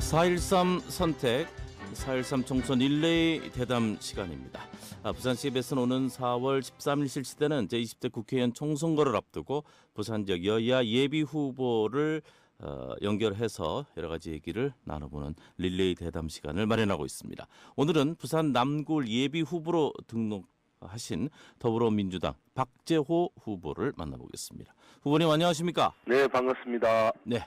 4.13 선택, 4.13 총선 릴레이 대담 시간입니다. 부산 CBS는 오는 4월 13일 실시되는 제20대 국회의원 총선거를 앞두고 부산 지역 여야 예비 후보를 연결해서 여러 가지 얘기를 나눠보는 릴레이 대담 시간을 마련하고 있습니다. 오늘은 부산 남구 예비 후보로 등록하신 더불어민주당 박재호 후보를 만나보겠습니다. 후보님 안녕하십니까? 네, 반갑습니다. 네.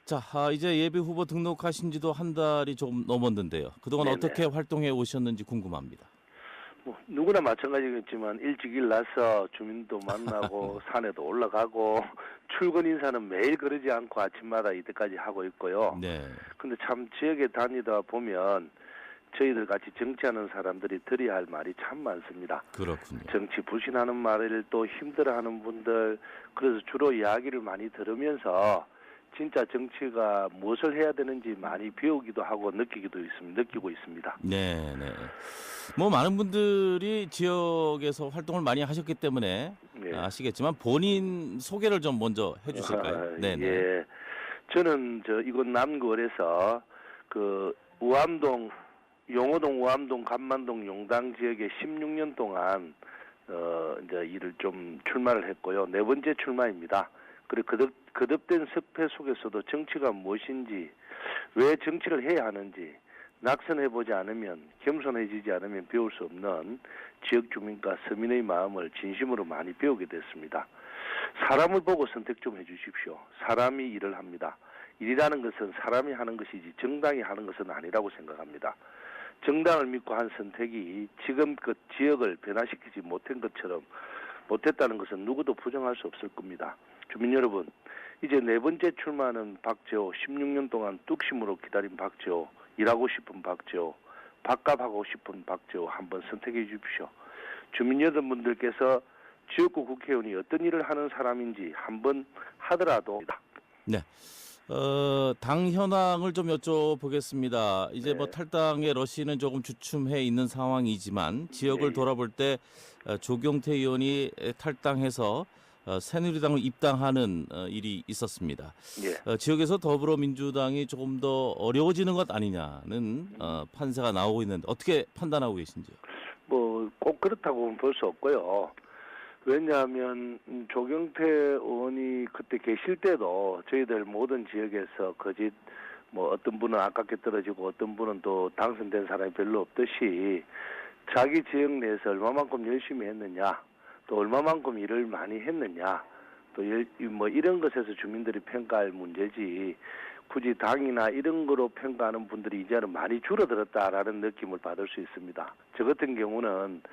자, 이제 예비 후보 등록하신 지도 한 달이 조금 넘었는데요. 그동안 네네. 어떻게 활동해 오셨는지 궁금합니다. 누구나 마찬가지겠지만 일찍 일어나서 주민도 만나고 산에도 올라가고 출근 인사는 매일 그러지 않고 아침마다 이때까지 하고 있고요. 네. 근데 참 지역에 다니다 보면 저희들 같이 정치하는 사람들이 들어야 할 말이 참 많습니다. 그렇군요. 정치 불신하는 말을 또 힘들어하는 분들, 그래서 주로 이야기를 많이 들으면서 진짜 정치가 무엇을 해야 되는지 많이 배우기도 하고 느끼고 있습니다. 네, 네. 뭐 많은 분들이 지역에서 활동을 많이 하셨기 때문에 네. 아시겠지만 본인 소개를 좀 먼저 해주실까요? 네, 네. 예. 저는 이곳 남구을에서 우암동, 용호동, 우암동, 간만동, 용당 지역에 16년 동안 이제 일을 좀 출마를 했고요. 네 번째 출마입니다. 그리고 거듭된 습해 속에서도 정치가 무엇인지, 왜 정치를 해야 하는지, 낙선해보지 않으면, 겸손해지지 않으면 배울 수 없는 지역 주민과 서민의 마음을 진심으로 많이 배우게 됐습니다. 사람을 보고 선택 좀 해주십시오. 사람이 일을 합니다. 일이라는 것은 사람이 하는 것이지 정당이 하는 것은 아니라고 생각합니다. 정당을 믿고 한 선택이 지금 그 지역을 변화시키지 못했다는 것은 누구도 부정할 수 없을 겁니다. 주민 여러분, 이제 네 번째 출마는 박재호, 16년 동안 뚝심으로 기다린 박재호, 일하고 싶은 박재호, 밥값하고 싶은 박재호 한번 선택해 주십시오. 주민 여러분들께서 지역구 국회의원이 어떤 일을 하는 사람인지 한번 하더라도. 네. 당 현황을 좀 여쭤보겠습니다. 이제 네. 뭐 탈당의 러시는 조금 주춤해 있는 상황이지만 지역을 네. 돌아볼 때 조경태 의원이 탈당해서 새누리당으로 입당하는 일이 있었습니다. 예. 지역에서 더불어민주당이 조금 더 어려워지는 것 아니냐는 판세가 나오고 있는데 어떻게 판단하고 계신지요? 꼭 그렇다고는 볼 수 없고요. 왜냐하면 조경태 의원이 그때 계실 때도 저희들 모든 지역에서 거짓 어떤 분은 아깝게 떨어지고 어떤 분은 또 당선된 사람이 별로 없듯이 자기 지역 내에서 얼마만큼 열심히 했느냐, 또 얼마만큼 일을 많이 했느냐, 또 이런 것에서 주민들이 평가할 문제지 굳이 당이나 이런 거로 평가하는 분들이 이제는 많이 줄어들었다라는 느낌을 받을 수 있습니다. 저 같은 경우는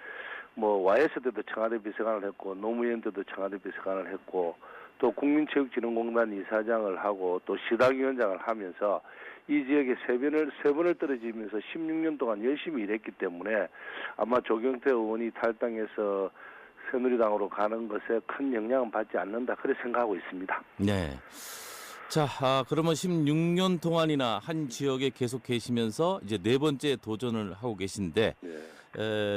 YS 때도 청와대 비서관을 했고 노무현 때도 청와대 비서관을 했고 또 국민체육진흥공단 이사장을 하고 또 시당위원장을 하면서 이 지역에 세 번을 떨어지면서 16년 동안 열심히 일했기 때문에 아마 조경태 의원이 탈당해서 새누리당으로 가는 것에 큰 영향은 받지 않는다, 그렇게 생각하고 있습니다. 네. 자, 그러면 16년 동안이나 한 지역에 계속 계시면서 이제 네 번째 도전을 하고 계신데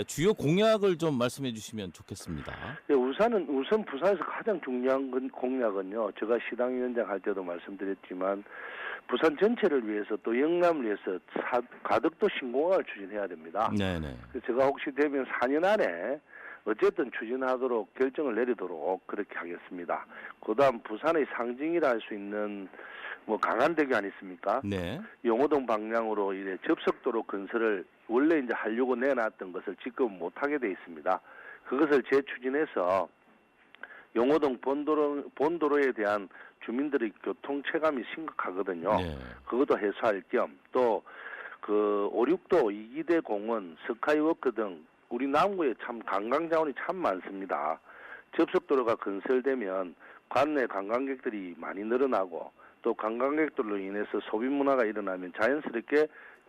주요 공약을 좀 말씀해 주시면 좋겠습니다. 네, 우선 부산에서 가장 중요한 공약은요, 제가 시당위원장 할 때도 말씀드렸지만 부산 전체를 위해서 또 영남을 위해서 가덕도 신공항을 추진해야 됩니다. 네네. 제가 혹시 되면 4년 안에 어쨌든 추진하도록 결정을 내리도록 그렇게 하겠습니다. 그다음 부산의 상징이라 할 수 있는 강안대교 아니습니까? 네. 용호동 방향으로 이제 접속도로 건설을 원래 이제 하려고 내놨던 것을 지금 못하게 돼 있습니다. 그것을 재추진해서 용호동 본도로에 대한 주민들의 교통 체감이 심각하거든요. 네. 그것도 해소할 겸 또 5, 6도 2기대 공원, 스카이워크 등 우리 남구에 참 관광 자원이 참 많습니다. 접속도로가 건설되면 관내 관광객들이 많이 늘어나고 또 관광객들로 인해서 소비 문화가 일어나면 자연스럽게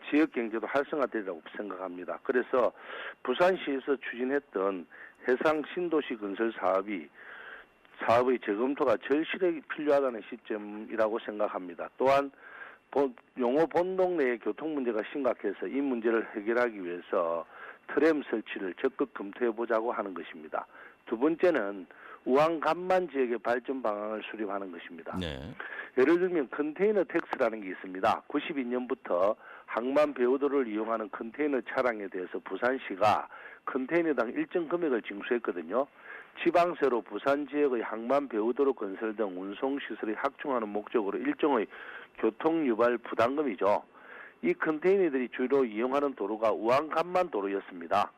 지역 경제도 활성화되리라고 생각합니다. 그래서 부산시에서 추진했던 해상 신도시 건설 사업의 재검토가 절실하게 필요하다는 시점이라고 생각합니다. 또한 용호 본동 내의 교통 문제가 심각해서 이 문제를 해결하기 위해서 트램 설치를 적극 검토해보자고 하는 것입니다. 두 번째는 우한 간만 지역의 발전 방안을 수립하는 것입니다. 네. 예를 들면 컨테이너 텍스라는 게 있습니다. 92년부터 항만 배후도를 이용하는 컨테이너 차량에 대해서 부산시가 컨테이너당 일정 금액을 징수했거든요. 지방세로 부산 지역의 항만 배후도로 건설 등 운송시설을 확충하는 목적으로 일종의 교통유발 부담금이죠. 이 컨테이너들이 주로 이용하는 도로가 우한간만 도로였습니다.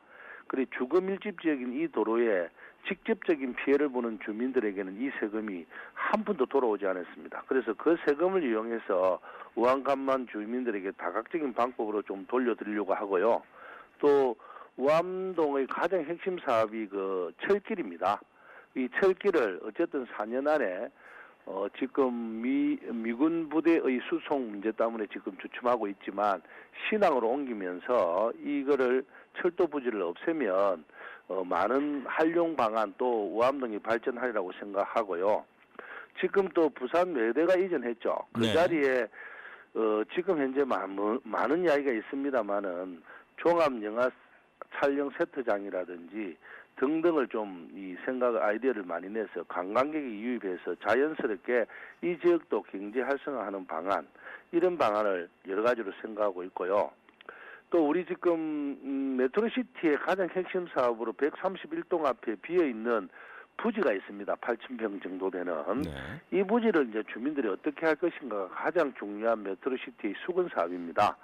그리고 주거 밀집 지역인 이 도로에 직접적인 피해를 보는 주민들에게는 이 세금이 한 푼도 돌아오지 않았습니다. 그래서 그 세금을 이용해서 우한간만 주민들에게 다각적인 방법으로 좀 돌려드리려고 하고요. 또 우암동의 가장 핵심 사업이 그 철길입니다. 이 철길을 어쨌든 4년 안에 지금 미군 부대의 수송 문제 때문에 지금 주춤하고 있지만 신항으로 옮기면서 이거를 철도 부지를 없애면 많은 활용 방안 또 우암동이 발전하리라고 생각하고요. 지금 또 부산 외대가 이전했죠. 그 네. 자리에 지금 현재 많은 이야기가 있습니다만은 종합 영화 촬영 세트장이라든지 등등을 좀 이 생각 아이디어를 많이 내서 관광객이 유입해서 자연스럽게 이 지역도 경제 활성화하는 방안 이런 방안을 여러 가지로 생각하고 있고요. 또 우리 지금 메트로시티의 가장 핵심 사업으로 131동 앞에 비어 있는 부지가 있습니다. 8,000평 정도 되는 네. 이 부지를 이제 주민들이 어떻게 할 것인가가 가장 중요한 메트로시티의 수건 사업입니다.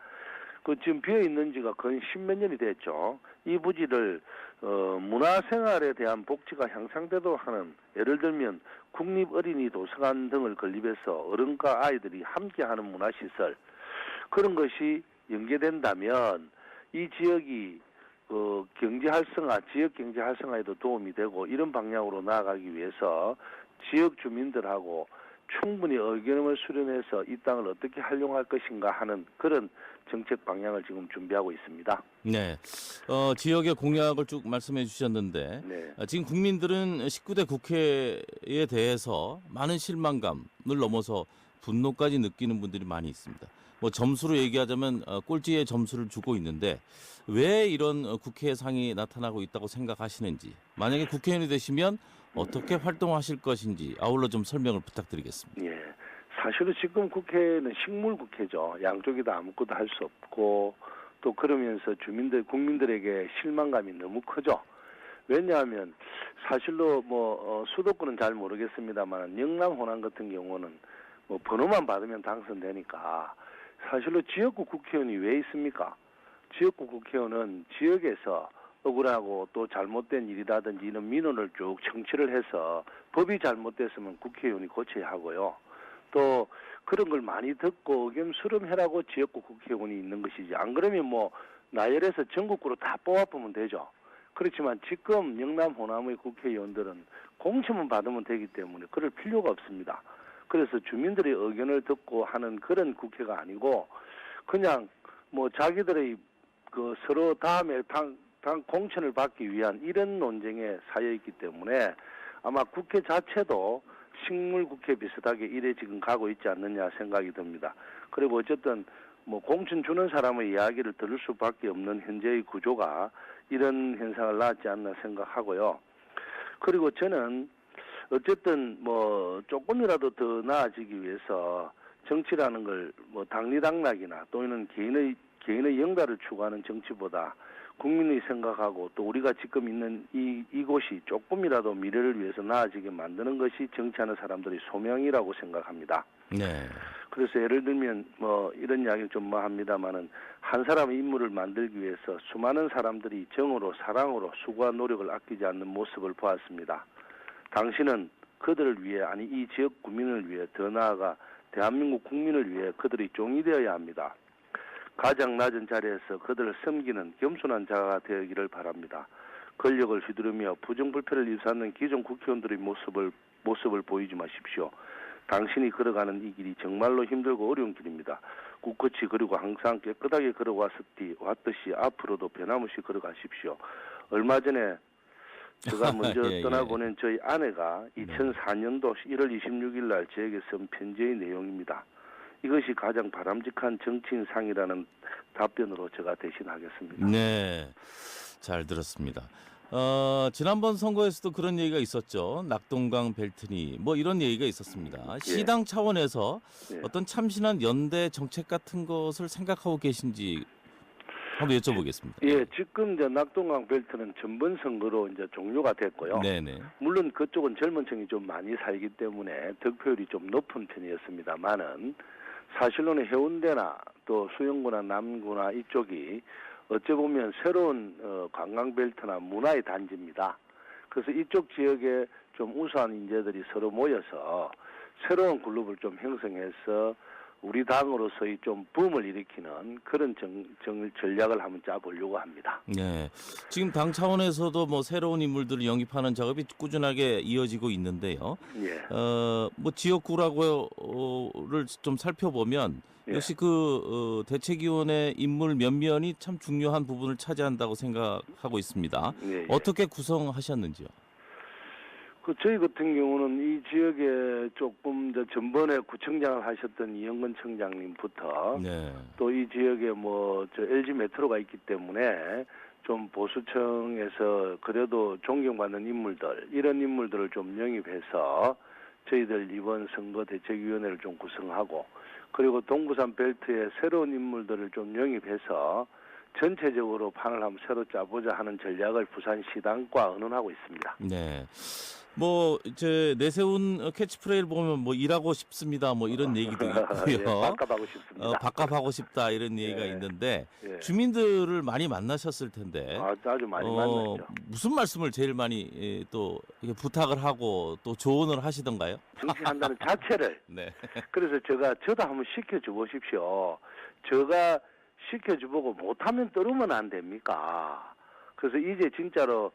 그 지금 비어 있는 지가 거의 10몇 년이 됐죠. 이 부지를 문화생활에 대한 복지가 향상되도록 하는 예를 들면 국립어린이도서관 등을 건립해서 어른과 아이들이 함께하는 문화시설 그런 것이 연계된다면 이 지역이 경제 활성화, 지역 경제 활성화에도 도움이 되고 이런 방향으로 나아가기 위해서 지역 주민들하고 충분히 의견을 수렴해서 이 땅을 어떻게 활용할 것인가 하는 그런 정책 방향을 지금 준비하고 있습니다. 네. 지역의 공약을 쭉 말씀해 주셨는데 네. 지금 국민들은 19대 국회에 대해서 많은 실망감을 넘어서 분노까지 느끼는 분들이 많이 있습니다. 뭐 점수로 얘기하자면 꼴찌의 점수를 주고 있는데 왜 이런 국회 상이 나타나고 있다고 생각하시는지 만약에 국회의원이 되시면 어떻게 활동하실 것인지 아울러 좀 설명을 부탁드리겠습니다. 예. 사실은 지금 국회는 식물 국회죠. 양쪽이 다 아무것도 할 수 없고 또 그러면서 국민들에게 실망감이 너무 크죠. 왜냐하면 사실로 수도권은 잘 모르겠습니다만 영남 호남 같은 경우는 뭐 번호만 받으면 당선되니까 사실로 지역구 국회의원이 왜 있습니까? 지역구 국회의원은 지역에서 억울하고 또 잘못된 일이라든지 이런 민원을 쭉 청취를 해서 법이 잘못됐으면 국회의원이 고쳐야 하고요. 또 그런 걸 많이 듣고 의견 수렴해라고 지역구 국회의원이 있는 것이지 안 그러면 뭐 나열해서 전국구로 다 뽑아보면 되죠. 그렇지만 지금 영남 호남의 국회의원들은 공천만 받으면 되기 때문에 그럴 필요가 없습니다. 그래서 주민들의 의견을 듣고 하는 그런 국회가 아니고 그냥 뭐 자기들의 그 서로 다음에 당 공천을 받기 위한 이런 논쟁에 쌓여 있기 때문에 아마 국회 자체도 식물 국회 비슷하게 이래 지금 가고 있지 않느냐 생각이 듭니다. 그리고 어쨌든 뭐 공천 주는 사람의 이야기를 들을 수밖에 없는 현재의 구조가 이런 현상을 낳았지 않나 생각하고요. 그리고 저는 어쨌든 뭐 조금이라도 더 나아지기 위해서 정치라는 걸 뭐 당리당락이나 또는 개인의 영달을 추구하는 정치보다 국민이 생각하고 또 우리가 지금 있는 이곳이 조금이라도 미래를 위해서 나아지게 만드는 것이 정치하는 사람들의 소명이라고 생각합니다. 네. 그래서 예를 들면 뭐 이런 이야기를 좀 합니다만은 한 사람의 인물을 만들기 위해서 수많은 사람들이 정으로 사랑으로 수고와 노력을 아끼지 않는 모습을 보았습니다. 당신은 그들을 위해 아니 이 지역 구민을 위해 더 나아가 대한민국 국민을 위해 그들이 종이 되어야 합니다. 가장 낮은 자리에서 그들을 섬기는 겸손한 자가 되기를 바랍니다. 권력을 휘두르며 부정불패를 일삼는 기존 국회의원들의 모습을 보이지 마십시오. 당신이 걸어가는 이 길이 정말로 힘들고 어려운 길입니다. 꿋꿋이 그리고 항상 깨끗하게 걸어왔듯이 앞으로도 변함없이 걸어가십시오. 얼마 전에 제가 먼저 예, 떠나보낸 저희 아내가 2004년도 1월 26일 날 저에게 쓴 편지의 내용입니다. 이것이 가장 바람직한 정치인상이라는 답변으로 제가 대신하겠습니다. 네. 잘 들었습니다. 지난번 선거에서도 그런 얘기가 있었죠. 낙동강 벨트니 뭐 이런 얘기가 있었습니다. 시당 차원에서 예. 어떤 참신한 연대 정책 같은 것을 생각하고 계신지 한번 여쭤보겠습니다. 예, 지금 이제 낙동강 벨트는 전번 선거로 이제 종료가 됐고요. 네네. 물론 그쪽은 젊은 층이 좀 많이 살기 때문에 득표율이 좀 높은 편이었습니다만은 사실로는 해운대나 또 수영구나 남구나 이쪽이 어찌 보면 새로운 관광벨트나 문화의 단지입니다. 그래서 이쪽 지역에 좀 우수한 인재들이 서로 모여서 새로운 그룹을 좀 형성해서 우리 당으로서의 좀 붐을 일으키는 그런 전략을 한번 짜보려고 합니다. 네. 지금 당 차원에서도 뭐 새로운 인물들을 영입하는 작업이 꾸준하게 이어지고 있는데요. 예. 뭐 지역구라고를 좀 살펴보면 예. 역시 대책위원회 인물 몇 면이 참 중요한 부분을 차지한다고 생각하고 있습니다. 예, 예. 어떻게 구성하셨는지요? 저희 같은 경우는 이 지역에 조금 전번에 구청장을 하셨던 이영건 청장님부터 네. 또 이 지역에 LG 메트로가 있기 때문에 좀 보수청에서 그래도 존경받는 인물들, 이런 인물들을 좀 영입해서 저희들 이번 선거 대책위원회를 좀 구성하고, 그리고 동부산 벨트에 새로운 인물들을 좀 영입해서 전체적으로 판을 한번 새로 짜보자 하는 전략을 부산시당과 의논하고 있습니다. 네. 뭐 이제 내세운 캐치프레이를 보면 뭐 일하고 싶습니다. 뭐 이런 얘기도 있고요. 예, 바꿔하고 싶습니다. 밥값하고 싶다 이런 얘기가 예. 있는데 예. 주민들을 많이 만나셨을 텐데 아주 많이 만났죠. 무슨 말씀을 제일 많이 또 이렇게 부탁을 하고 또 조언을 하시던가요? 정치한다는 자체를. 네. 그래서 저도 한번 시켜줘 보십시오. 제가 시켜주보고 못하면 떨으면 안 됩니까? 그래서 이제 진짜로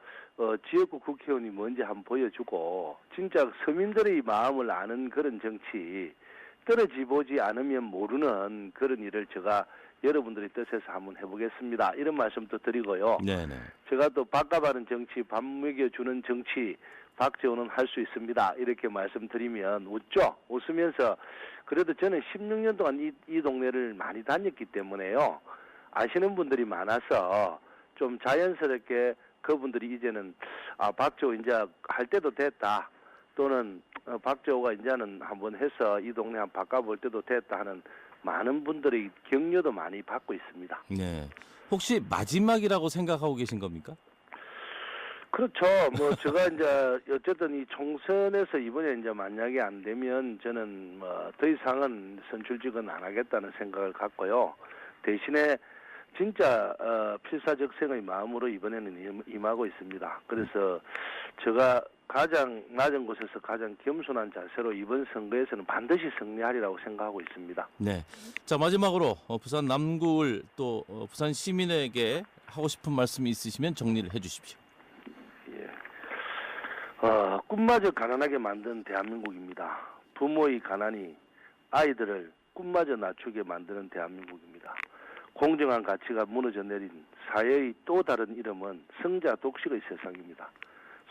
지역구 국회의원이 뭔지 한번 보여주고 진짜 서민들의 마음을 아는 그런 정치, 떨어지 보지 않으면 모르는 그런 일을 제가 여러분들의 뜻에서 한번 해보겠습니다. 이런 말씀도 드리고요. 네네. 제가 또 밥값하는 정치, 밥 먹여주는 정치 박재호는 할 수 있습니다. 이렇게 말씀드리면 웃죠? 웃으면서 그래도 저는 16년 동안 이 동네를 많이 다녔기 때문에요. 아시는 분들이 많아서 좀 자연스럽게 그분들이 이제는 박재호 이제 할 때도 됐다. 또는 박재호가 이제는 한번 해서 이 동네 한번 바꿔볼 때도 됐다 하는 많은 분들의 격려도 많이 받고 있습니다. 네. 혹시 마지막이라고 생각하고 계신 겁니까? 그렇죠. 제가 이제 어쨌든 이 총선에서 이번에 이제 만약에 안 되면 저는 더 이상은 선출직은 안 하겠다는 생각을 갖고요. 대신에 진짜 필사적생의 마음으로 이번에는 임하고 있습니다. 그래서 제가 가장 낮은 곳에서 가장 겸손한 자세로 이번 선거에서는 반드시 승리하리라고 생각하고 있습니다. 네. 자, 마지막으로 부산 남구을 또 부산 시민에게 하고 싶은 말씀이 있으시면 정리를 해 주십시오. 예. 꿈마저 가난하게 만든 대한민국입니다. 부모의 가난이 아이들을 꿈마저 낮추게 만드는 대한민국입니다. 공정한 가치가 무너져 내린 사회의 또 다른 이름은 성자 독식의 세상입니다.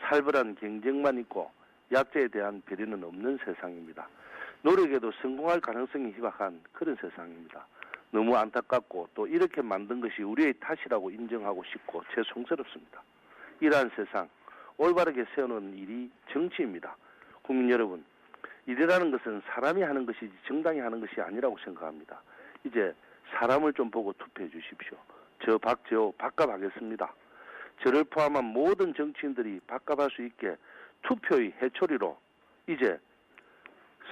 살벌한 경쟁만 있고 약자에 대한 배려는 없는 세상입니다. 노력에도 성공할 가능성이 희박한 그런 세상입니다. 너무 안타깝고 또 이렇게 만든 것이 우리의 탓이라고 인정하고 싶고 죄송스럽습니다. 이러한 세상 올바르게 세우는 일이 정치입니다. 국민 여러분, 일이라는 것은 사람이 하는 것이지 정당이 하는 것이 아니라고 생각합니다. 이제 사람을 좀 보고 투표해 주십시오. 저 박재호 밥값하겠습니다. 저를 포함한 모든 정치인들이 밥값할 수 있게 투표의 해초리로 이제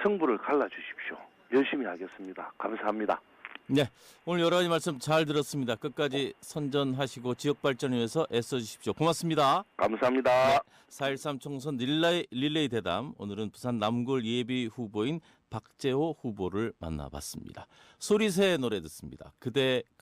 승부를 갈라주십시오. 열심히 하겠습니다. 감사합니다. 네, 오늘 여러 가지 말씀 잘 들었습니다. 끝까지 선전하시고 지역 발전을 위해서 애써주십시오. 고맙습니다. 감사합니다. 네, 4.13 총선 릴레이 대담, 오늘은 부산 남구을 예비 후보인 박재호 후보를 만나봤습니다. 소리새 노래 듣습니다. 그대